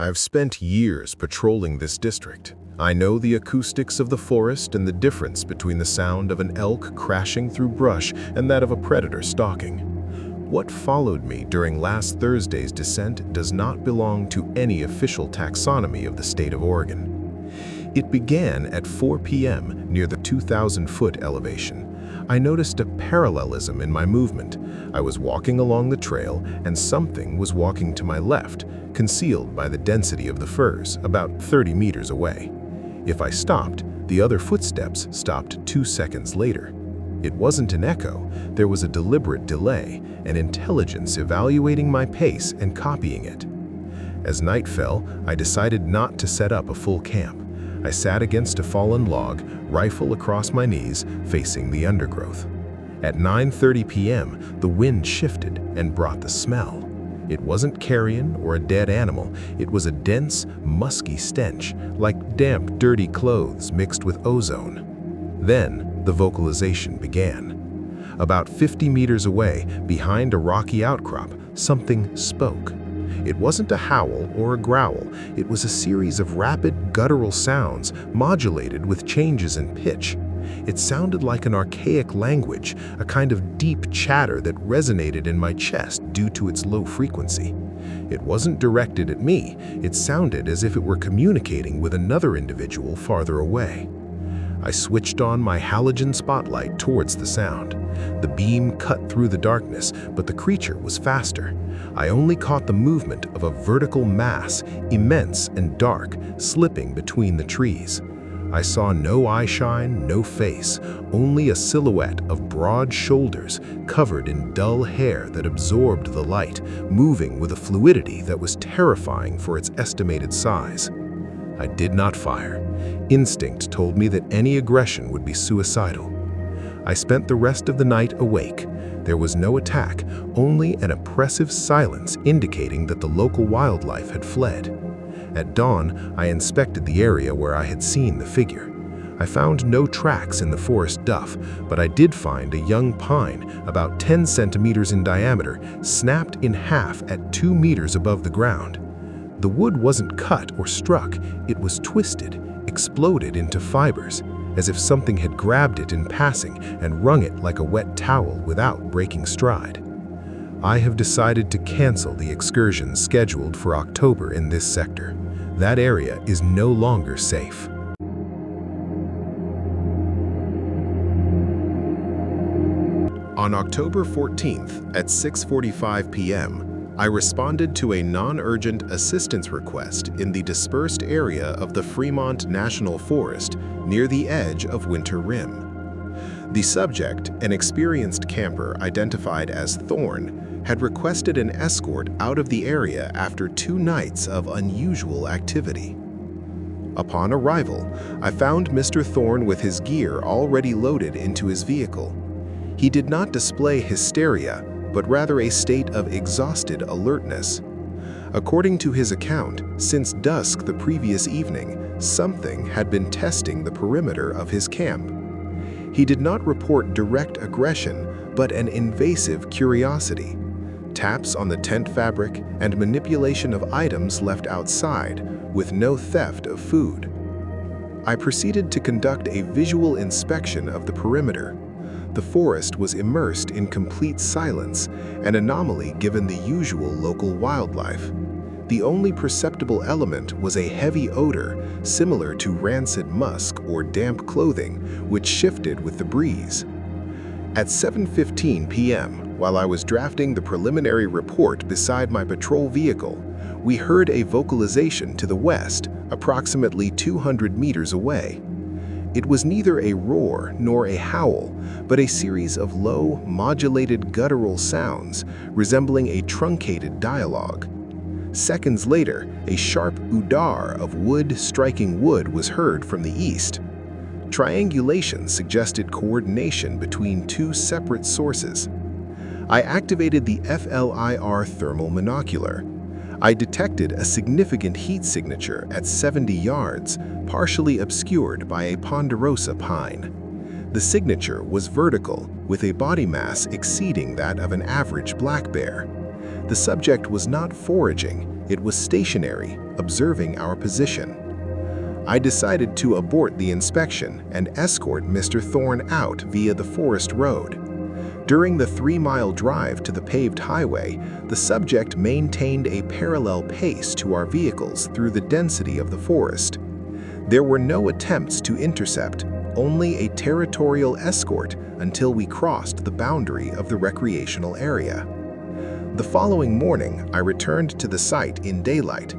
I've spent years patrolling this district. I know the acoustics of the forest and the difference between the sound of an elk crashing through brush and that of a predator stalking. What followed me during last Thursday's descent does not belong to any official taxonomy of the state of Oregon. It began at 4 p.m. near the 2,000-foot elevation. I noticed a parallelism in my movement. I was walking along the trail, and something was walking to my left, concealed by the density of the firs, about 30 meters away. If I stopped, the other footsteps stopped 2 seconds later. It wasn't an echo, there was a deliberate delay, an intelligence evaluating my pace and copying it. As night fell, I decided not to set up a full camp. I sat against a fallen log, rifle across my knees, facing the undergrowth. At 9:30 p.m., the wind shifted and brought the smell. It wasn't carrion or a dead animal, it was a dense, musky stench, like damp, dirty clothes mixed with ozone. Then, the vocalization began. About 50 meters away, behind a rocky outcrop, something spoke. It wasn't a howl or a growl, it was a series of rapid, guttural sounds, modulated with changes in pitch. It sounded like an archaic language, a kind of deep chatter that resonated in my chest due to its low frequency. It wasn't directed at me, it sounded as if it were communicating with another individual farther away. I switched on my halogen spotlight towards the sound. The beam cut through the darkness, but the creature was faster. I only caught the movement of a vertical mass, immense and dark, slipping between the trees. I saw no eyeshine, no face, only a silhouette of broad shoulders covered in dull hair that absorbed the light, moving with a fluidity that was terrifying for its estimated size. I did not fire. Instinct told me that any aggression would be suicidal. I spent the rest of the night awake. There was no attack, only an oppressive silence indicating that the local wildlife had fled. At dawn, I inspected the area where I had seen the figure. I found no tracks in the forest duff, but I did find a young pine, about 10 centimeters in diameter, snapped in half at 2 meters above the ground. The wood wasn't cut or struck, it was twisted, exploded into fibers, as if something had grabbed it in passing and wrung it like a wet towel without breaking stride. I have decided to cancel the excursion scheduled for October in this sector. That area is no longer safe. On October 14th at 6:45 p.m., I responded to a non-urgent assistance request in the dispersed area of the Fremont National Forest near the edge of Winter Rim. The subject, an experienced camper identified as Thorne, had requested an escort out of the area after 2 nights of unusual activity. Upon arrival, I found Mr. Thorne with his gear already loaded into his vehicle. He did not display hysteria, but rather a state of exhausted alertness. According to his account, since dusk the previous evening, something had been testing the perimeter of his camp. He did not report direct aggression, but an invasive curiosity. Taps on the tent fabric and manipulation of items left outside, with no theft of food. I proceeded to conduct a visual inspection of the perimeter. The forest was immersed in complete silence, an anomaly given the usual local wildlife. The only perceptible element was a heavy odor, similar to rancid musk or damp clothing, which shifted with the breeze. At 7:15 p.m., while I was drafting the preliminary report beside my patrol vehicle, we heard a vocalization to the west, approximately 200 meters away. It was neither a roar nor a howl, but a series of low, modulated guttural sounds resembling a truncated dialogue. Seconds later, a sharp udar of wood striking wood was heard from the east. Triangulation suggested coordination between 2 separate sources. I activated the FLIR thermal monocular. I detected a significant heat signature at 70 yards, partially obscured by a ponderosa pine. The signature was vertical, with a body mass exceeding that of an average black bear. The subject was not foraging, It was stationary, observing our position. I decided to abort the inspection and escort Mr. Thorne out via the forest road. During the 3-mile drive to the paved highway, the subject maintained a parallel pace to our vehicles through the density of the forest. There were no attempts to intercept, only a territorial escort until we crossed the boundary of the recreational area. The following morning, I returned to the site in daylight.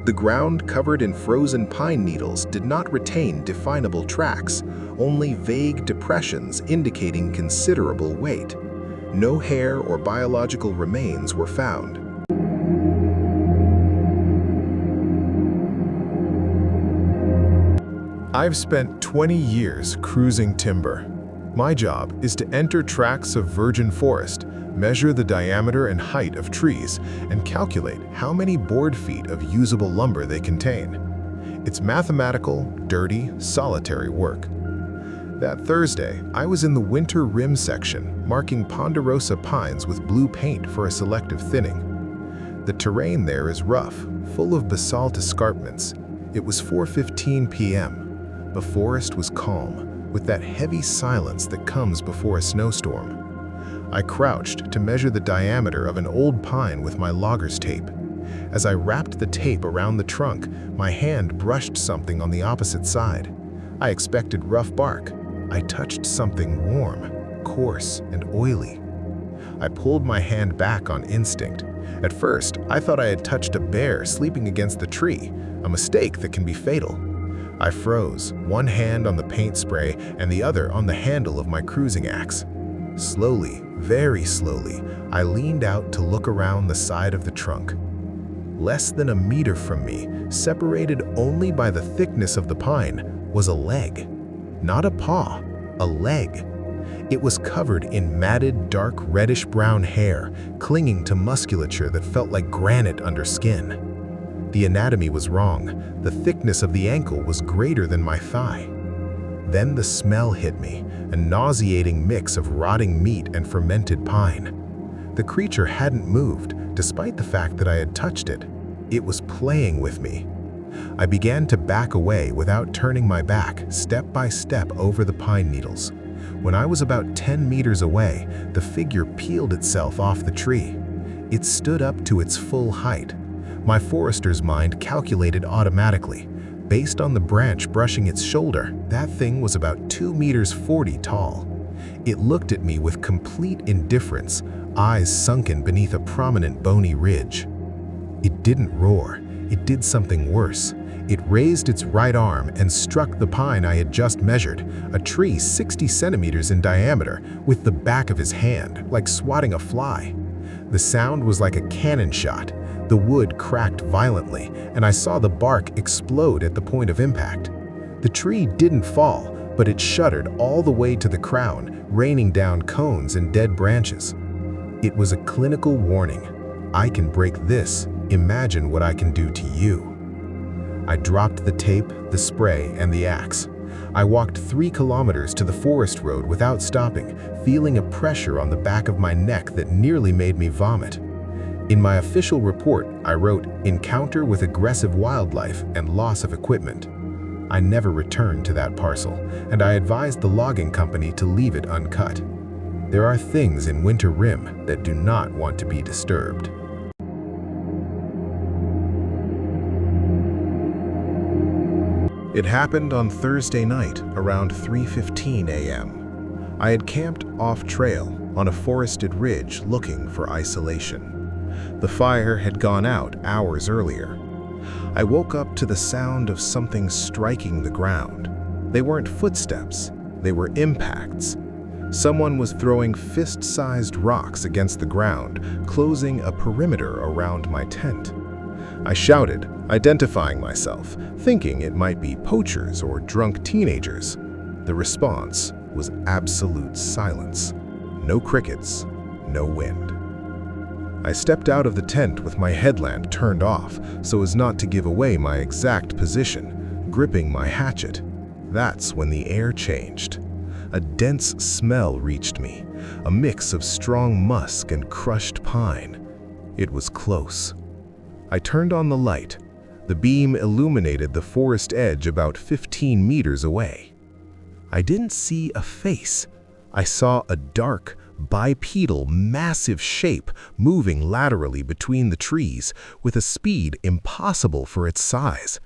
The ground covered in frozen pine needles did not retain definable tracks, only vague depressions indicating considerable weight. No hair or biological remains were found. I've spent 20 years cruising timber. My job is to enter tracts of virgin forest, measure the diameter and height of trees, and calculate how many board feet of usable lumber they contain. It's mathematical, dirty, solitary work. That Thursday, I was in the winter rim section, marking ponderosa pines with blue paint for a selective thinning. The terrain there is rough, full of basalt escarpments. It was 4:15 p.m. The forest was calm, with that heavy silence that comes before a snowstorm. I crouched to measure the diameter of an old pine with my logger's tape. As I wrapped the tape around the trunk, my hand brushed something on the opposite side. I expected rough bark. I touched something warm, coarse, and oily. I pulled my hand back on instinct. At first, I thought I had touched a bear sleeping against the tree, a mistake that can be fatal. I froze, one hand on the paint spray and the other on the handle of my cruising axe. Slowly, very slowly, I leaned out to look around the side of the trunk. Less than a meter from me, separated only by the thickness of the pine, was a leg. Not a paw, a leg. It was covered in matted, dark reddish-brown hair, clinging to musculature that felt like granite under skin. The anatomy was wrong. The thickness of the ankle was greater than my thigh. Then the smell hit me, a nauseating mix of rotting meat and fermented pine. The creature hadn't moved, despite the fact that I had touched it. It was playing with me. I began to back away without turning my back, step by step over the pine needles. When I was about 10 meters away, the figure peeled itself off the tree. It stood up to its full height. My forester's mind calculated automatically. Based on the branch brushing its shoulder, that thing was about 2 meters 40 tall. It looked at me with complete indifference, eyes sunken beneath a prominent bony ridge. It didn't roar. It did something worse. It raised its right arm and struck the pine I had just measured, a tree 60 centimeters in diameter, with the back of his hand, like swatting a fly. The sound was like a cannon shot. The wood cracked violently, and I saw the bark explode at the point of impact. The tree didn't fall, but it shuddered all the way to the crown, raining down cones and dead branches. It was a clinical warning. I can break this. Imagine what I can do to you. I dropped the tape, the spray, and the axe. I walked 3 kilometers to the forest road without stopping, feeling a pressure on the back of my neck that nearly made me vomit. In my official report, I wrote, "Encounter with aggressive wildlife and loss of equipment." I never returned to that parcel, and I advised the logging company to leave it uncut. There are things in Winter Rim that do not want to be disturbed. It happened on Thursday night around 3:15 a.m. I had camped off-trail on a forested ridge looking for isolation. The fire had gone out hours earlier. I woke up to the sound of something striking the ground. They weren't footsteps, they were impacts. Someone was throwing fist-sized rocks against the ground, closing a perimeter around my tent. I shouted, identifying myself, thinking it might be poachers or drunk teenagers. The response was absolute silence. No crickets, no wind. I stepped out of the tent with my headlamp turned off so as not to give away my exact position, gripping my hatchet. That's when the air changed. A dense smell reached me, a mix of strong musk and crushed pine. It was close. I turned on the light. The beam illuminated the forest edge about 15 meters away. I didn't see a face. I saw a dark, bipedal, massive shape moving laterally between the trees with a speed impossible for its size.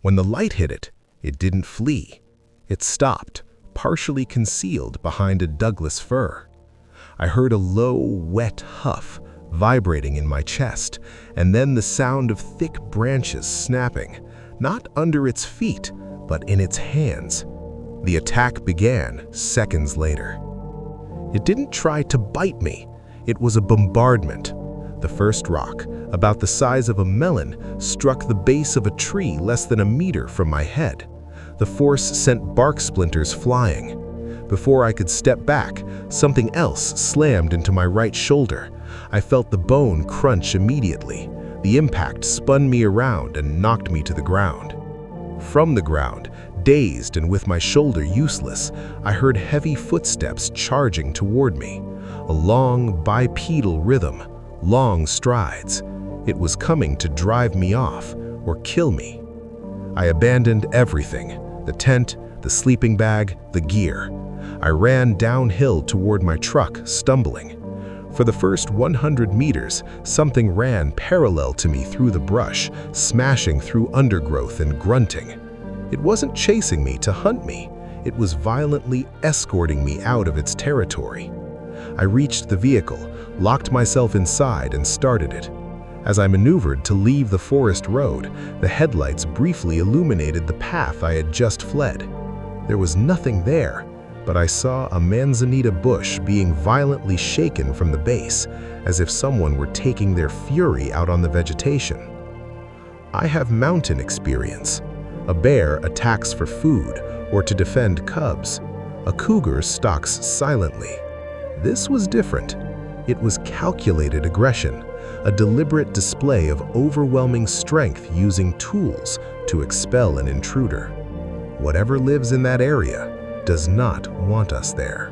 When the light hit it, it didn't flee. It stopped, partially concealed behind a Douglas fir. I heard a low, wet huff vibrating in my chest, and then the sound of thick branches snapping, not under its feet, but in its hands. The attack began seconds later. It didn't try to bite me. It was a bombardment. The first rock, about the size of a melon, struck the base of a tree less than a meter from my head. The force sent bark splinters flying. Before I could step back, something else slammed into my right shoulder. I felt the bone crunch immediately. The impact spun me around and knocked me to the ground. From the ground, dazed and with my shoulder useless, I heard heavy footsteps charging toward me. A long, bipedal rhythm, long strides. It was coming to drive me off or kill me. I abandoned everything, the tent, the sleeping bag, the gear. I ran downhill toward my truck, stumbling. For the first 100 meters, something ran parallel to me through the brush, smashing through undergrowth and grunting. It wasn't chasing me to hunt me. It was violently escorting me out of its territory. I reached the vehicle, locked myself inside, and started it. As I maneuvered to leave the forest road, the headlights briefly illuminated the path I had just fled. There was nothing there, but I saw a manzanita bush being violently shaken from the base, as if someone were taking their fury out on the vegetation. I have mountain experience. A bear attacks for food or to defend cubs. A cougar stalks silently. This was different. It was calculated aggression, a deliberate display of overwhelming strength using tools to expel an intruder. Whatever lives in that area does not want us there.